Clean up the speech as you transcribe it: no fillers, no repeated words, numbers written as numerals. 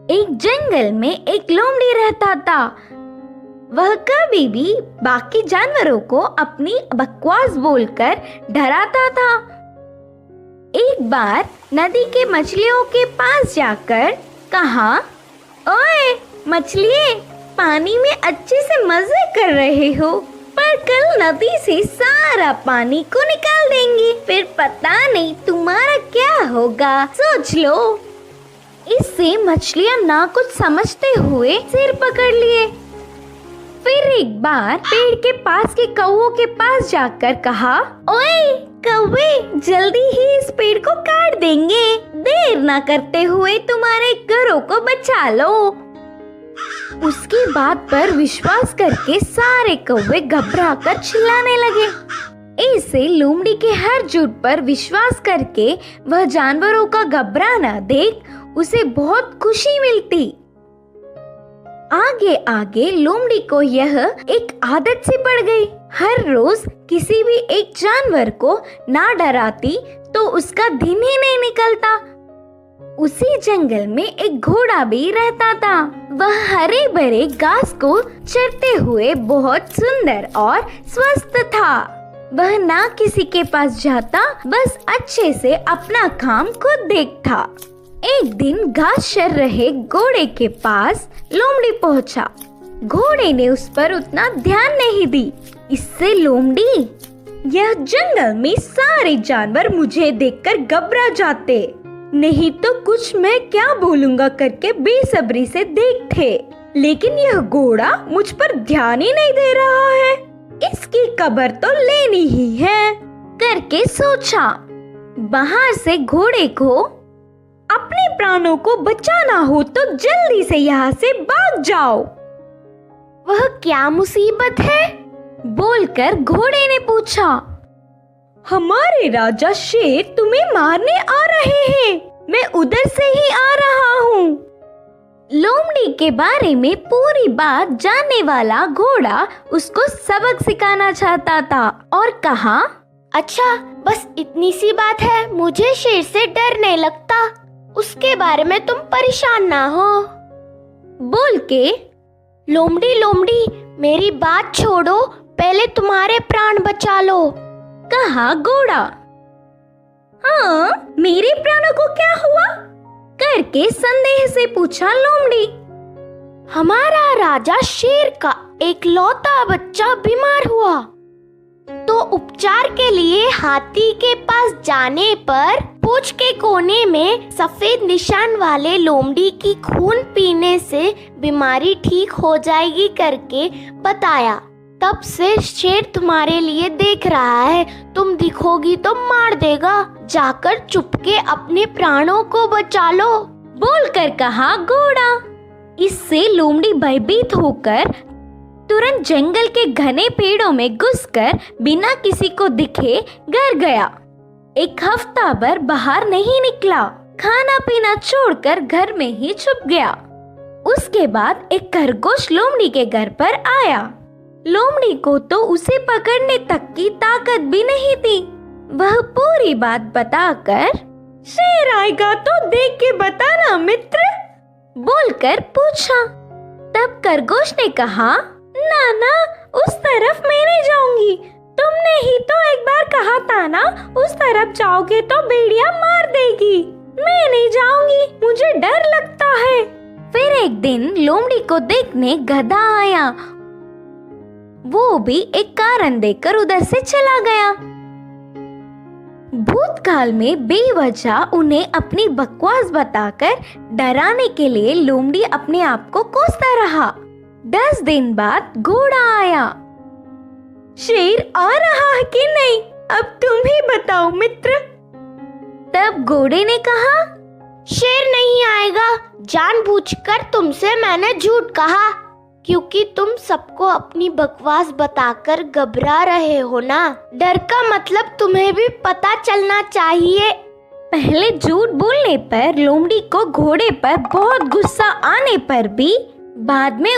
एक जंगल में एक लोमड़ी रहता था। वह कभी भी बाकी जानवरों को अपनी बकवास बोलकर डराता था। एक बार नदी के मछलियों के पास जाकर कहा, ओए मछलिए, पानी में अच्छे से मजे कर रहे हो, पर कल नदी से सारा पानी को निकाल देंगे, फिर पता नहीं तुम्हारा क्या होगा, सोच लो। इससे मछलियां ना कुछ समझते हुए सिर पकड़ लिए। फिर एक बार पेड़ के पास के कौवों के पास जाकर कहा, ओए कौवे, जल्दी ही इस पेड़ को काट देंगे, देर ना करते हुए तुम्हारे घरों को बचा लो। उसकी बात पर विश्वास करके सारे कौवे घबराकर चिल्लाने लगे। ऐसे लोमड़ी के हर झूठ पर विश्वास करके वह जानवरों का घबराना देख उसे बहुत खुशी मिलती। आगे आगे लोमड़ी को यह एक आदत सी पड़ गई। हर रोज किसी भी एक जानवर को ना डराती तो उसका दिन ही नहीं निकलता। उसी जंगल में एक घोड़ा भी रहता था। वह हरे भरे घास को चरते हुए बहुत सुंदर और स्वस्थ था। वह ना किसी के पास जाता, बस अच्छे से अपना काम खुद देखता। एक दिन घास चर रहे घोड़े के पास लोमड़ी पहुंचा। घोड़े ने उस पर उतना ध्यान नहीं दी। इससे लोमड़ी, यह जंगल में सारे जानवर मुझे देखकर घबरा जाते, नहीं तो कुछ मैं क्या बोलूंगा करके बेसब्री से देखते, लेकिन यह घोड़ा मुझ पर ध्यान ही नहीं दे रहा है, इसकी खबर तो लेनी ही है करके सोचा। बाहर से घोड़े को अपने प्राणों को बचाना हो तो जल्दी से यहाँ से भाग जाओ। वह क्या मुसीबत है? बोलकर घोड़े ने पूछा। हमारे राजा शेर तुम्हें मारने आ रहे हैं, मैं उधर से ही आ रहा हूँ। लोमड़ी के बारे में पूरी बात जानने वाला घोड़ा उसको सबक सिखाना चाहता था और कहा, अच्छा बस इतनी सी बात है, मुझे शेर से डर नहीं लगता, उसके बारे में तुम परेशान ना हो। बोल के लोमड़ी लोमड़ी, मेरी बात छोड़ो, पहले तुम्हारे प्राण बचा लो, कहा घोड़ा। हाँ, मेरे प्राणों को क्या हुआ? करके संदेह से पूछा लोमड़ी। हमारा राजा शेर का एक लौता बच्चा बीमार हुआ, तो उपचार के लिए हाथी के पास जाने पर पूंछ के कोने में सफेद निशान वाले लोमड़ी की खून पीने से बीमारी ठीक हो जाएगी करके बताया। तब से शेर तुम्हारे लिए देख रहा है, तुम दिखोगी तो मार देगा, जाकर चुपके अपने प्राणों को बचा लो, बोलकर कहा घोड़ा। इससे लोमड़ी भयभीत होकर तुरंत जंगल के घने पेड़ों में घुसकर बिना किसी को दिखे घर गया। एक हफ्ता भर बाहर नहीं निकला, खाना पीना छोड़कर घर में ही छुप गया। उसके बाद एक खरगोश लोमड़ी के घर पर आया। लोमड़ी को तो उसे पकड़ने तक की ताकत भी नहीं थी। वह पूरी बात बताकर, शेर आएगा तो देख के बताना मित्र, बोलकर पूछा। तब खरगोश ने कहा, ना ना, उस तरफ मैं नहीं जाऊंगी, तुमने ही तो एक बार कहा था ना, उस तरफ जाओगे तो भेड़िया मार देगी, मैं नहीं जाऊंगी, मुझे डर लगता है। फिर एक दिन लोमड़ी को देखने गधा आया। वो भी एक कारण देकर उधर से चला गया। भूतकाल में बेवजह उन्हें अपनी बकवास बताकर डराने के लिए लोमड़ी अपने आप को कोसता रहा। 10 दिन बाद घोड़ा आया। शेर आ रहा है कि नहीं, अब तुम ही बताओ मित्र। तब घोड़े ने कहा, शेर नहीं आएगा, जानबूझकर तुमसे मैंने झूठ कहा, क्योंकि तुम सबको अपनी बकवास बताकर घबरा रहे हो ना। डर का मतलब तुम्हें भी पता चलना चाहिए। पहले झूठ बोलने पर लोमड़ी को घोड़े पर बहुत गुस्सा आने पर भी बाद में